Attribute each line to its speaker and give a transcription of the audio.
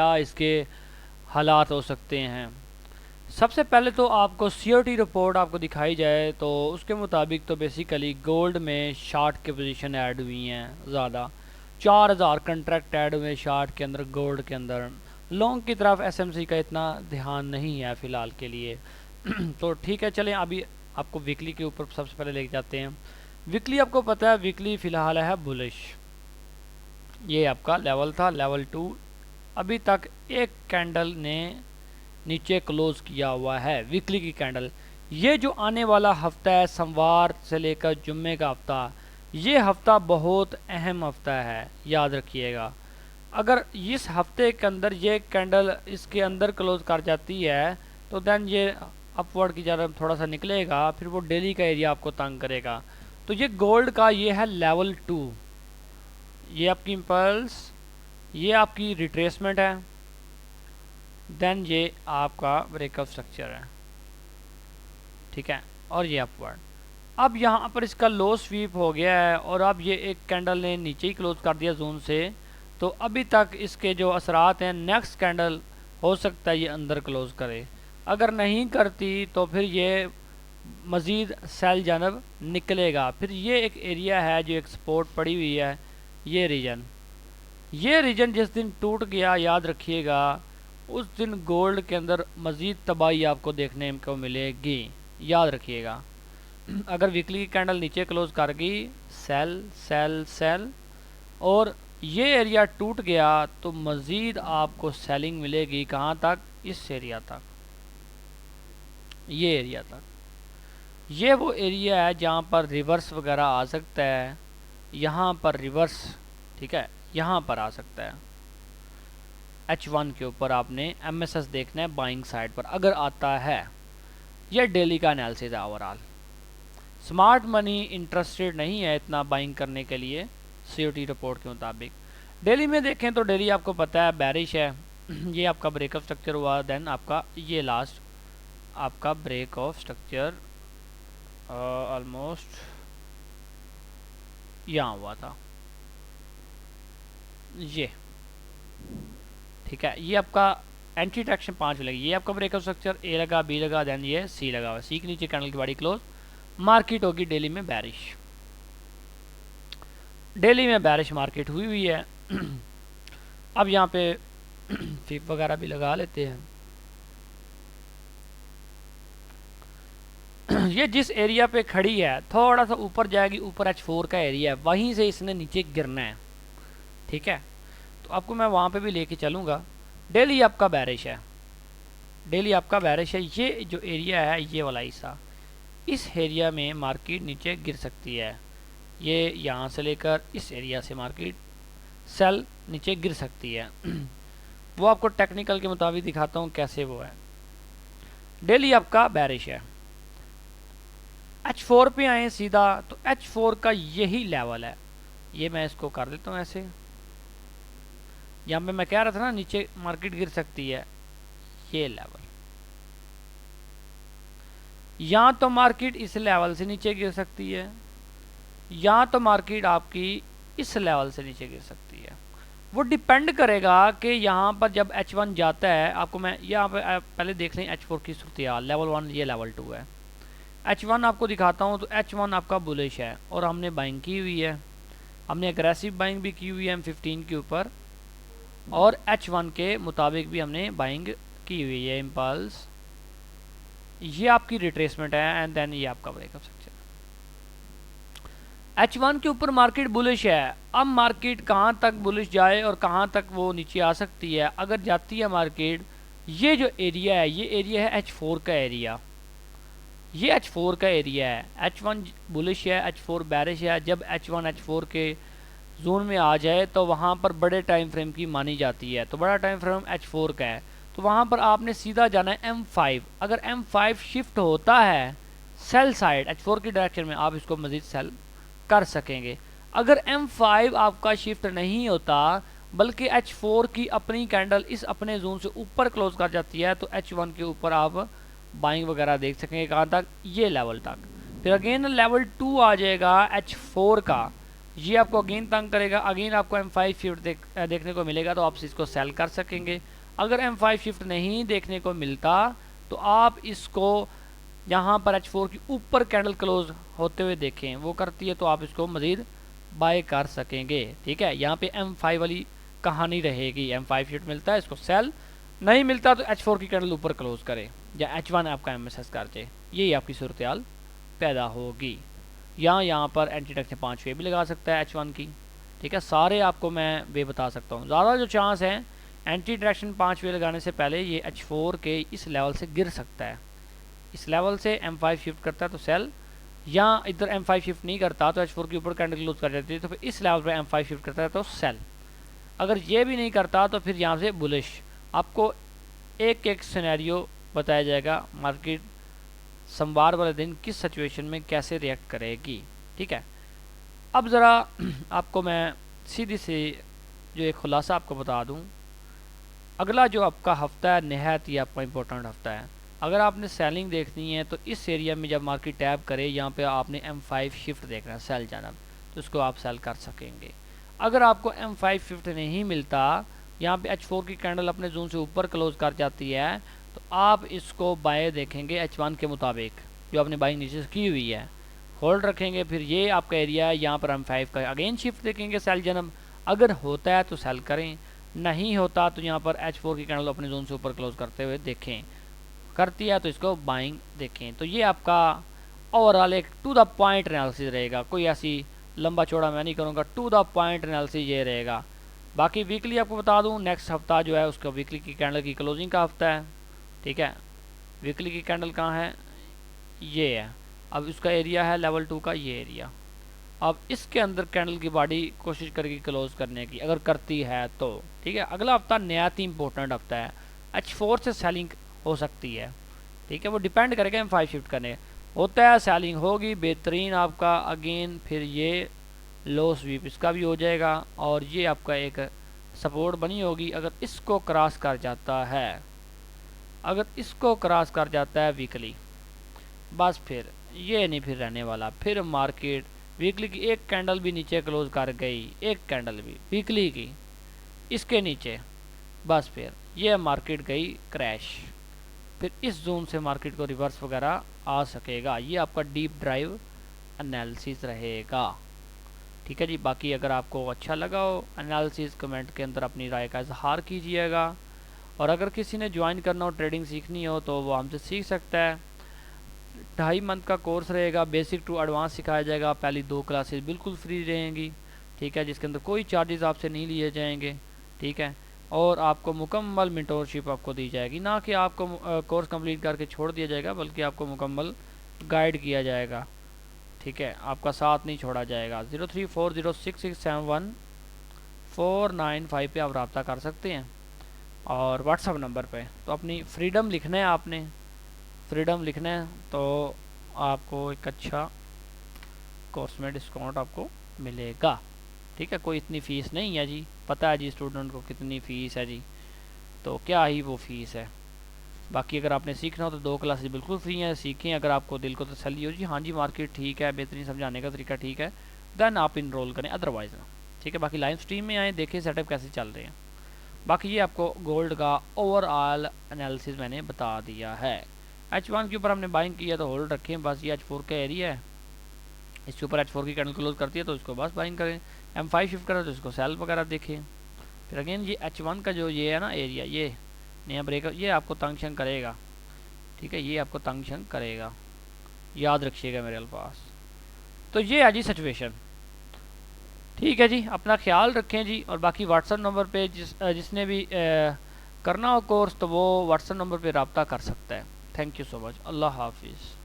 Speaker 1: क्या इसके हालात हो सकते हैं। सबसे पहले तो आपको सीओटी रिपोर्ट आपको दिखाई जाए तो उसके मुताबिक तो बेसिकली गोल्ड में शार्ट की पोजीशन ऐड हुई हैं ज़्यादा, 4000 कंट्रैक्ट ऐड हुए शार्ट के अंदर, गोल्ड के अंदर। लॉन्ग की तरफ एसएमसी का इतना ध्यान नहीं है फ़िलहाल के लिए। तो ठीक है, चलें अभी आपको वीकली के ऊपर सबसे पहले लेके जाते हैं। वीकली आपको पता है वीकली फ़िलहाल है बुलिश। ये आपका लेवल था, लेवल 2। अभी तक एक कैंडल ने नीचे क्लोज किया हुआ है, वीकली की कैंडल। ये जो आने वाला हफ्ता है, सोमवार से लेकर जुम्मे का हफ्ता, ये हफ्ता बहुत अहम हफ्ता है, याद रखिएगा। अगर इस हफ्ते के अंदर ये कैंडल इसके अंदर क्लोज कर जाती है तो देन ये अपवर्ड की तरफ थोड़ा सा निकलेगा, फिर वो डेली का एरिया आपको तंग करेगा। तो ये गोल्ड का ये है लेवल 2, ये आपकी इम्पल्स, ये आपकी रिट्रेसमेंट है, देन ये आपका ब्रेकअप स्ट्रक्चर है, ठीक है, और ये अपवर्ड। अब यहाँ पर इसका लो स्वीप हो गया है और अब ये एक कैंडल ने नीचे ही क्लोज कर दिया जोन से। तो अभी तक इसके जो असरात हैं, नेक्स्ट कैंडल हो सकता है ये अंदर क्लोज करे। अगर नहीं करती तो फिर ये मज़ीद सेल जानब निकलेगा। फिर ये एक एरिया है जो एक सपोर्ट पड़ी हुई है, ये रीजन जिस दिन टूट गया, याद रखिएगा उस दिन गोल्ड के अंदर मज़ीद तबाही आपको देखने को मिलेगी, याद रखिएगा। अगर वीकली की कैंडल नीचे क्लोज कर गई, सेल सेल सेल, और ये एरिया टूट गया तो मज़ीद आपको सेलिंग मिलेगी। कहाँ तक? इस एरिया तक, ये एरिया तक। ये वो एरिया है जहाँ पर रिवर्स वगैरह आ सकता है, यहाँ पर रिवर्स, ठीक है, यहाँ पर आ सकता है। H1 के ऊपर आपने MSS देखना है बाइंग साइड पर, अगर आता है। यह डेली का एनालिसिस है ओवरऑल। स्मार्ट मनी इंटरेस्टेड नहीं है इतना बाइंग करने के लिए सीओटी रिपोर्ट के मुताबिक। डेली में देखें तो डेली आपको पता है बैरिश है। ये आपका ब्रेकअप स्ट्रक्चर हुआ, देन आपका ये लास्ट आपका ब्रेक ऑफ स्ट्रक्चर ऑलमोस्ट यहाँ हुआ था, ये ठीक है। ये आपका एंटी ट्रैक्शन 5 मिलेगी। ये आपका ब्रेकअप स्ट्रक्चर ए लगा, बी लगा, देन ये सी लगा हुआ। सी के नीचे कैंडल की बॉडी क्लोज, मार्केट होगी डेली में बैरिश। डेली में बैरिश मार्केट हुई हुई है। अब यहाँ पे फिप वगैरह भी लगा लेते हैं। ये जिस एरिया पे खड़ी है थोड़ा सा ऊपर जाएगी, ऊपर H4 का एरिया है, वहीं से इसने नीचे गिरना है, ठीक है। तो आपको मैं वहाँ पे भी लेके चलूँगा। डेली आपका बैरिश है, डेली आपका बैरिश है। ये जो एरिया है, ये वाला हिस्सा, इस एरिया में मार्केट नीचे गिर सकती है। ये यहाँ से लेकर इस एरिया से मार्केट सेल नीचे गिर सकती है। वो आपको टेक्निकल के मुताबिक दिखाता हूँ कैसे वो है। डेली आपका बैरिश है। H4 पे आए सीधा तो H4 का यही लेवल है। ये मैं इसको कर देता हूँ ऐसे। यहाँ पे मैं कह रहा था ना नीचे मार्केट गिर सकती है, ये लेवल। यहाँ तो मार्केट इस लेवल से नीचे गिर सकती है, यहाँ तो मार्केट आपकी इस लेवल से नीचे गिर सकती है। वो डिपेंड करेगा कि यहाँ पर जब H1 जाता है, आपको मैं यहाँ पे पहले देख लें H4 की सूरत हाल। लेवल 1 ये लेवल 2 है। H1 आपको दिखाता हूँ तो H1 आपका बुलिश है और हमने बाइंग की हुई है। हमने एग्रेसिव बाइंग भी की हुई है M15 के ऊपर, और H1 के मुताबिक भी हमने बाइंग की हुई है इम्पल्स। ये आपकी रिट्रेसमेंट है एंड देन ये आपका ब्रेकअप स्ट्रक्चर। H1 के ऊपर मार्केट बुलिश है। अब मार्केट कहाँ तक बुलिश जाए और कहाँ तक वो नीचे आ सकती है। अगर जाती है मार्केट, ये जो एरिया है, ये एरिया है H4 का एरिया, ये H4 का एरिया है। H1 बुलिश है, H4 बैरिश है। जब H1 H4 के जोन में आ जाए तो वहाँ पर बड़े टाइम फ्रेम की मानी जाती है। तो बड़ा टाइम फ्रेम H4 का है, तो वहाँ पर आपने सीधा जाना है M5। अगर M5 शिफ्ट होता है सेल साइड H4 की डायरेक्शन में, आप इसको मज़ीद सेल कर सकेंगे। अगर M5 आपका शिफ्ट नहीं होता बल्कि H4 की अपनी कैंडल इस अपने जोन से ऊपर क्लोज कर जाती है, तो H1 के ऊपर आप बाइंग वगैरह देख सकेंगे। कहाँ तक? ये लेवल तक। फिर अगेन लेवल 2 आ जाएगा H4 का। ये आपको अगेन तंग करेगा, अगेन आपको M5 शिफ्ट देखने को मिलेगा तो आप इसको सेल कर सकेंगे। अगर M5 शिफ्ट नहीं देखने को मिलता तो आप इसको यहाँ पर H4 की ऊपर कैंडल क्लोज होते हुए देखें, वो करती है तो आप इसको मज़ीद बाय कर सकेंगे। ठीक है, यहाँ पे M5 वाली कहानी रहेगी। M5 शिफ्ट मिलता है इसको सेल, नहीं मिलता तो H4 की कैंडल ऊपर क्लोज करे या H1 आपका MSS कर दे, यही आपकी सूरत हाल पैदा होगी। यहाँ पर एंटी डायरेक्शन 5 वे भी लगा सकता है H1 की। ठीक है, सारे आपको मैं वे बता सकता हूँ। ज़्यादा जो चांस है एंटी डायरेक्शन 5 वे लगाने से पहले ये H4 के इस लेवल से गिर सकता है। इस लेवल से M5 शिफ्ट करता है तो सेल, या इधर M5 शिफ्ट नहीं करता तो H4 के ऊपर कैंडल क्लोज कर जाती है तो फिर इस लेवल पर M5 शिफ्ट करता है तो सेल। अगर ये भी नहीं करता तो फिर यहाँ से बुलिश। आपको एक एक सिनेरियो बताया जाएगा, मार्केट सोमवार वाले दिन किस सिचुएशन में कैसे रिएक्ट करेगी। ठीक है, अब ज़रा आपको मैं सीधी सी जो एक खुलासा आपको बता दूं। अगला जो आपका हफ्ता है नहायत ही आपका इम्पोर्टेंट हफ्ता है। अगर आपने सेलिंग देखनी है तो इस एरिया में जब मार्केट टैप करे यहाँ पे आपने M5 शिफ्ट देखना है सेल जानब, तो उसको आप सेल कर सकेंगे। अगर आपको M5 शिफ्ट नहीं मिलता, यहाँ पे H4 की कैंडल अपने जोन से ऊपर क्लोज कर जाती है तो आप इसको बाय देखेंगे H1 के मुताबिक, जो आपने बाइंग नीचे की हुई है, होल्ड रखेंगे। फिर ये आपका एरिया है, यहाँ पर M5 का अगेन शिफ्ट देखेंगे सेल जन्म। अगर होता है तो सेल करें, नहीं होता तो यहाँ पर H4 की कैंडल अपने जोन से ऊपर क्लोज करते हुए देखें, करती है तो इसको बाइंग देखें। तो ये आपका ओवरऑल एक टू द पॉइंट एनालिसिस रहेगा, कोई ऐसी लंबा चौड़ा मैं नहीं करूँगा, टू द पॉइंट एनालिसिस ये रहेगा। बाकी वीकली आपको बता दूँ, नेक्स्ट हफ्ता जो है उसका वीकली की कैंडल की क्लोजिंग का हफ्ता है। ठीक है, वीकली की कैंडल कहाँ है, ये है। अब इसका एरिया है लेवल 2 का ये एरिया। अब इसके अंदर कैंडल की बॉडी कोशिश करेगी क्लोज करने की, अगर करती है तो। ठीक है, अगला हफ्ता नहायत ही इंपॉर्टेंट हफ्ता है। H4 से सेलिंग हो सकती है। ठीक है, वो डिपेंड करेगा M5 शिफ्ट करने, होता है सेलिंग होगी बेहतरीन आपका। अगेन फिर ये लो स्वीप इसका भी हो जाएगा और ये आपका एक सपोर्ट बनी होगी। अगर इसको क्रॉस कर जाता है, अगर इसको क्रॉस कर जाता है वीकली, बस फिर ये नहीं फिर रहने वाला। फिर मार्केट वीकली की एक कैंडल भी नीचे क्लोज कर गई, एक कैंडल भी वीकली की इसके नीचे, बस फिर ये मार्केट गई क्रैश। फिर इस जोन से मार्केट को रिवर्स वगैरह आ सकेगा। ये आपका डीप ड्राइव एनालिसिस रहेगा। ठीक है जी, बाकी अगर आपको अच्छा लगा हो एनालिसिस, कमेंट के अंदर अपनी राय का इजहार कीजिएगा। और अगर किसी ने ज्वाइन करना हो, ट्रेडिंग सीखनी हो, तो वो हमसे सीख सकता है। 2.5 मंथ का कोर्स रहेगा, बेसिक टू एडवांस सिखाया जाएगा। पहली 2 क्लासेस बिल्कुल फ्री रहेंगी। ठीक है, जिसके अंदर कोई चार्जेस आपसे नहीं लिए जाएंगे। ठीक है, और आपको मुकम्मल मेंटोरशिप आपको दी जाएगी, ना कि आपको कोर्स कंप्लीट करके छोड़ दिया जाएगा, बल्कि आपको मुकम्मल गाइड किया जाएगा। ठीक है, आपका साथ नहीं छोड़ा जाएगा। 0340667149 पे आप रब्ता कर सकते हैं और व्हाट्सअप नंबर पे। तो अपनी फ्रीडम लिखना है, आपने फ्रीडम लिखना है तो आपको एक अच्छा कोर्स में डिस्काउंट आपको मिलेगा। ठीक है, कोई इतनी फ़ीस नहीं है जी, पता है जी स्टूडेंट को कितनी फ़ीस है जी, तो क्या ही वो फ़ीस है। बाकी अगर आपने सीखना हो तो 2 क्लासेस बिल्कुल फ्री हैं, सीखें। अगर आपको दिल को तसल्ली हो जी हाँ जी मार्केट ठीक है, बेहतरीन समझाने का तरीका ठीक है, देन आप इनरोल करें, अदरवाइज़ ना। ठीक है, बाकी लाइव स्ट्रीम में आए, देखें सेटअप कैसे चल रहे हैं। बाकी ये आपको गोल्ड का ओवरऑल एनालिसिस मैंने बता दिया है। H1 के ऊपर हमने बाइंग किया तो होल्ड रखें, बस ये H4 का एरिया है, इसके ऊपर H4 की कैंडल क्लोज करती है तो इसको बस बाइंग करें। M5 शिफ्ट करें तो इसको सेल वगैरह देखें। फिर अगेन ये H1 का जो ये है ना एरिया, ये नया ब्रेकअप, ये आपको तंग शंग करेगा। ठीक है, ये आपको तंग शंग करेगा, याद रखिएगा मेरे अल्फाज। तो ये है जी सिचुएशन। ठीक है जी, अपना ख्याल रखें जी। और बाकी व्हाट्सअप नंबर पे जिसने भी करना हो कोर्स तो वो व्हाट्सअप नंबर पे रब्ता कर सकता है। थैंक यू सो मच, अल्लाह हाफिज़।